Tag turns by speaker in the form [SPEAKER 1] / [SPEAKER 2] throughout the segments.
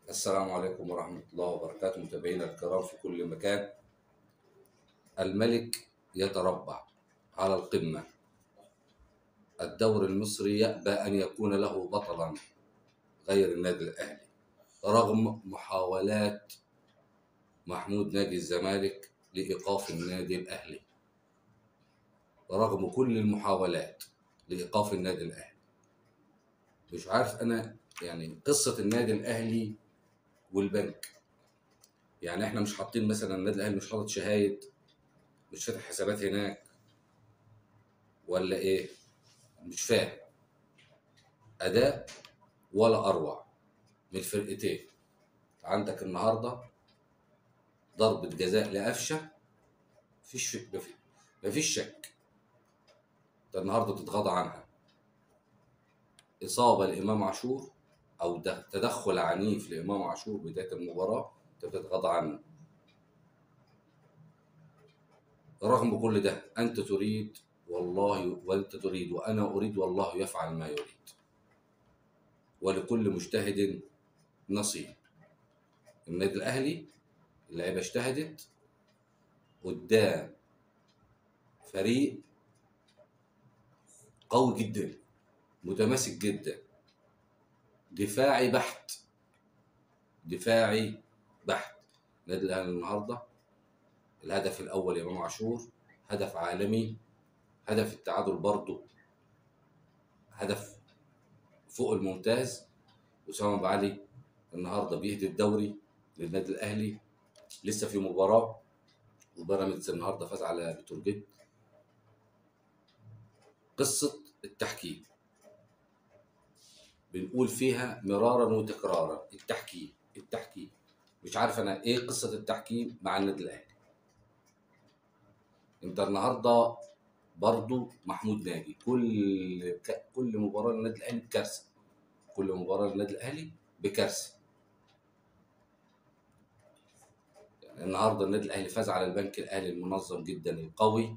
[SPEAKER 1] السلام عليكم ورحمة الله وبركاته، متابعينا الكرام في كل مكان. الملك يتربع على القمة. الدوري المصري يأبى أن يكون له بطلا غير النادي الأهلي رغم محاولات محمود نادي الزمالك لإيقاف النادي الأهلي. رغم كل المحاولات لإيقاف النادي الأهلي، مش عارف أنا يعني قصة النادي الأهلي والبنك. يعني احنا مش حاطين مثلا النادي الأهلي مش حاطط شهايد، مش فاتح حسابات هناك ولا ايه؟ مش فاهم. اداء ولا اروع من الفرقتين. عندك النهارده ضربة جزاء لقفشه، مفيش شك. ده النهارده تتغاضى عنها. اصابة لامام عاشور او ده تدخل عنيف لامام عاشور بداية المباراة، انت بتتغاضى عنه. رغم كل ده انت تريد والله، وانت تريد وانا اريد والله يفعل ما يريد، ولكل مجتهد نصيب. النادي الاهلي اللعيبه اجتهدت قدام فريق قوي جدا، متماسك جدا، دفاعي بحت، دفاعي بحت. النادي الاهلي النهارده الهدف الاول امام عاشور هدف عالمي، هدف التعادل برضه هدف فوق الممتاز. اسامه ابو علي النهارده بيهدي الدوري للنادي الاهلي. لسه في مباراه، وبيراميدز النهارده فاز على بتروجيت. قصه التحكيم بنقول فيها مرارا وتكرارا، التحكيم. مش عارف انا ايه قصه التحكيم مع النادي الاهلي. انت النهارده برضو محمود ناجي كل مباراه للنادي الاهلي بكارثه، كل مباراه للنادي الاهلي بكارثه. يعني النهارده النادي الاهلي فاز على البنك الاهلي المنظم جدا القوي،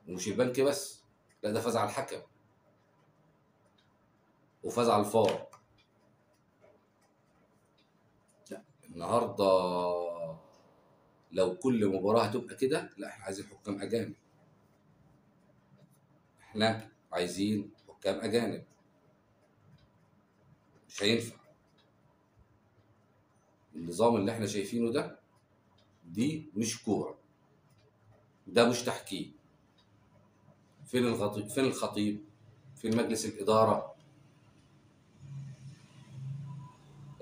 [SPEAKER 1] ومش البنك بس، لا ده فاز على الحكم وفاز على الفار. لا النهارده لو كل مباراه هتبقى كده، لا احنا عايزين حكام اجانب، احنا عايزين حكام اجانب. مش هينفع النظام اللي احنا شايفينه ده. دي مش كوره، ده مش تحكيم. فين الخطيب؟ فين الخطيب؟ فين مجلس الاداره؟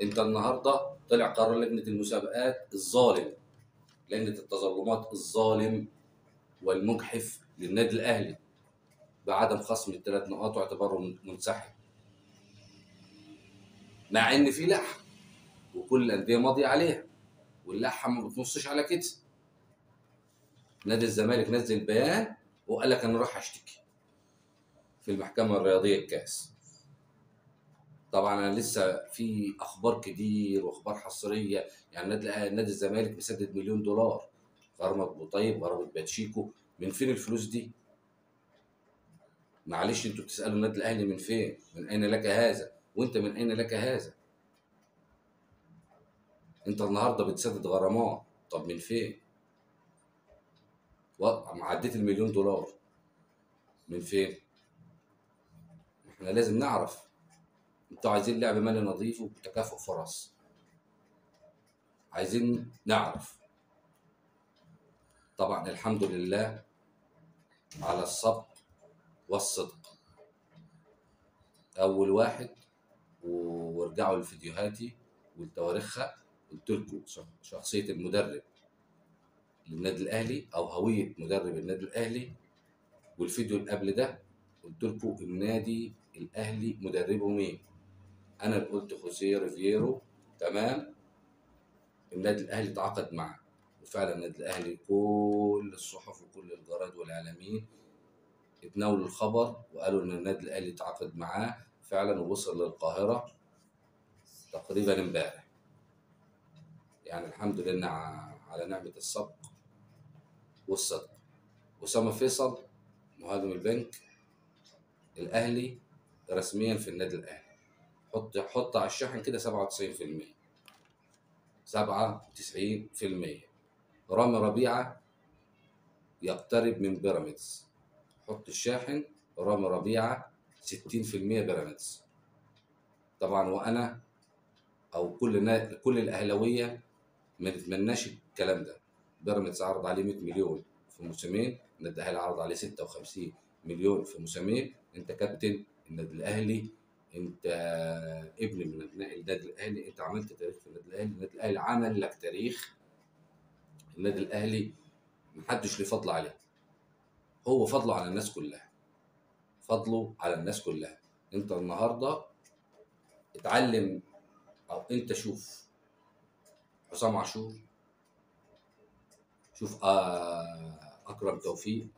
[SPEAKER 1] انت النهارده طلع قرار لجنه المسابقات الظالم، لجنه التظلمات الظالم والمجحف للنادي الاهلي بعدم خصم الثلاث نقاط واعتباره منسحب، مع ان في لائحه وكل الانديه ماضيه عليها، واللائحه ما بتنصش على كده. نادي الزمالك نزل بيان وقال لك انا راح اشتكي في المحكمه الرياضيه الكاس. طبعا انا لسه في اخبار كتير واخبار حصريه. يعني نادي الزمالك مسدد $1,000,000 غرامه ابو طيب، غرامه باتشيكو. من فين الفلوس دي؟ معلش انتوا بتسالوا النادي الاهلي من فين؟ من اين لك هذا؟ وانت من اين لك هذا؟ انت النهارده بتسدد غرامات، طب من فين؟ عديت $1,000,000 من فين؟ احنا لازم نعرف. انتوا عايزين لعب مالي نظيف وتكافؤ فرص، عايزين نعرف. طبعا الحمد لله على الصبر والصدق. اول واحد وارجعوا لفيديوهاتي ولتواريخها، قلت لكم شخصيه المدرب للنادي الاهلي او هويه مدرب النادي الاهلي. والفيديو اللي قبل ده قلت لكم النادي الاهلي مدربه مين. انا اللي قلت خوسيه ريفيرو. تمام. النادي الاهلي تعاقد معه، وفعلا النادي الاهلي كل الصحف وكل الجرايد والاعلاميين اتناولوا الخبر وقالوا ان النادي الاهلي تعاقد معاه فعلا ووصل للقاهره تقريبا امبارح. يعني الحمد لله على نعمه السبق والصدق. اسامه فيصل مهاجم البنك الاهلي رسميا في النادي الاهلي. حط على الشاحن كده 97%. 97%. رامي ربيعة يقترب من بيراميدز. حط الشاحن رامي ربيعة 60% بيراميدز. طبعا وانا او كل الاهلاويه ما نتمناش الكلام ده. بيراميدز عرض عليه 100 مليون في موسمين، النادي الاهلي عرض عليه 56 مليون في موسمين. انت كابتن النادي الاهلي، انت ابن من ابناء النادي الاهلي، انت عملت تاريخ في النادي الاهلي، النادي الاهلي عمل لك تاريخ. النادي الاهلي محدش له فضل عليه، هو فضله على الناس كلها، فضله على الناس كلها. انت النهارده اتعلم، او انت شوف حسام عاشور، شوف اكرم توفيق،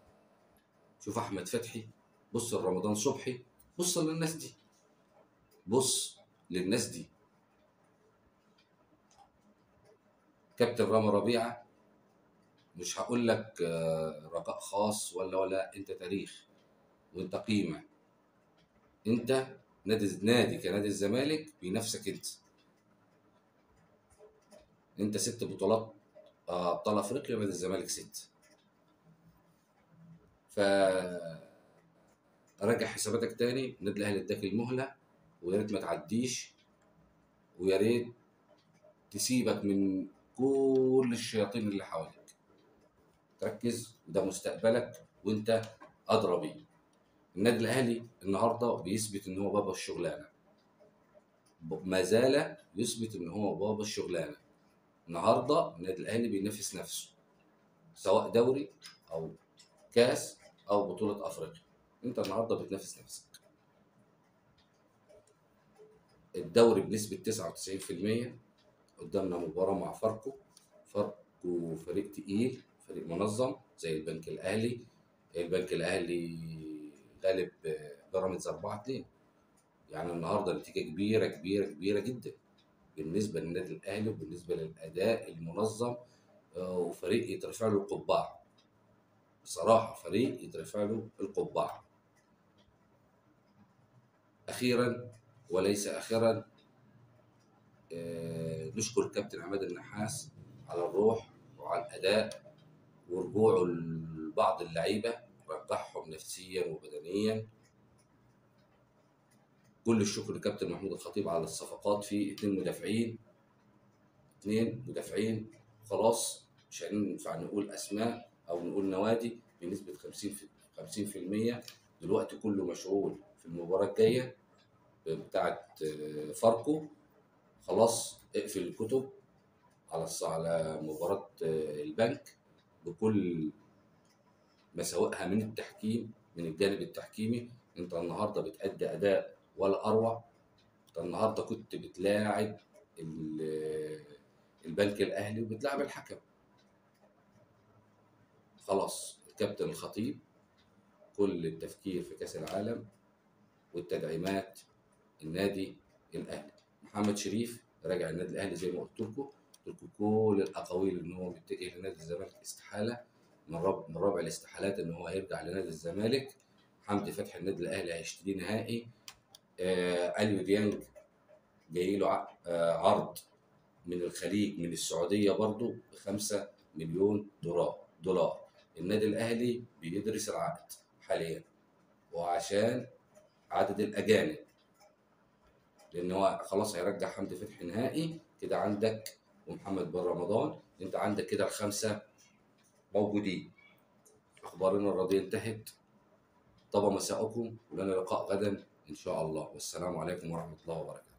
[SPEAKER 1] شوف احمد فتحي، بص لرمضان صبحي، بص للناس دي، بص للناس دي. كابتن رامي ربيعه مش هقول لك رجاء خاص ولا انت تاريخ وانت قيمه. انت نادي كنادي الزمالك بينافسك انت 6 بطولات ابطال افريقيا، نادي الزمالك 6. ف راجع حساباتك تاني، النادي الاهلي اداك المهله، ويا ريت ما تعديش، ويا ريت تسيبك من كل الشياطين اللي حواليك. تركز، وده مستقبلك وانت ادرى بيه. النادي الاهلي النهارده بيثبت ان هو بابا الشغلانه، ما زال يثبت ان هو بابا الشغلانه. النهارده النادي الاهلي بينافس نفسه، سواء دوري او كاس او بطوله افريقيا. انت النهارده بتنافس نفسك. الدوري بنسبه 99%. قدامنا مباراه مع فاركو فريق تقيل، فريق منظم زي البنك الاهلي. البنك الاهلي غالب بيراميدز 4-2. يعني النهارده نتيجه كبيره كبيره كبيره جدا بالنسبه للنادي الاهلي وبالنسبه للاداء المنظم، وفريق يترفع له القبعه. بصراحه فريق يترفع له القبعه. اخيرا وليس اخرا، نشكر كابتن عماد النحاس على الروح وعلى الاداء ورجوعه لبعض اللعيبه، رجعهم نفسيا وبدنيا. كل الشكر لكابتن محمود الخطيب على الصفقات في 2 مدافعين. خلاص مش هينفع نقول اسماء او نقول نوادي بنسبه 50%. دلوقتي كله مشغول في المباراه الجايه بتاعه فاركو. خلاص اقفل الكتب على مباراه البنك بكل مساوئها من التحكيم، من الجانب التحكيمي. انت النهارده بتأدي اداء ولا اروع. انت النهارده كنت بتلاعب البنك الاهلي وبتلاعب الحكم. خلاص الكابتن الخطيب كل التفكير في كاس العالم والتدعيمات النادي الاهلي. محمد شريف راجع النادي الاهلي زي ما قلت لكم كل الاقاويل ان هو متجه لنادي الزمالك استحاله، من رابع الاستحالات ان هو هيرجع لنادي الزمالك. حمدي فتحي النادي الاهلي هيشتريه نهائي. اليو ديانج جاي له عرض من الخليج من السعوديه برضو ب5 مليون دولار. النادي الاهلي بيدرس العقد حاليا، وعشان عدد الاجانب، لان هو خلاص هيرجع حمدي فتحي نهائي كده عندك، ومحمد بن رمضان. انت عندك كده ال5 موجودين. اخبارنا الرياضيه انتهت. طاب مساءكم، ولنا لقاء غدا ان شاء الله، والسلام عليكم ورحمه الله وبركاته.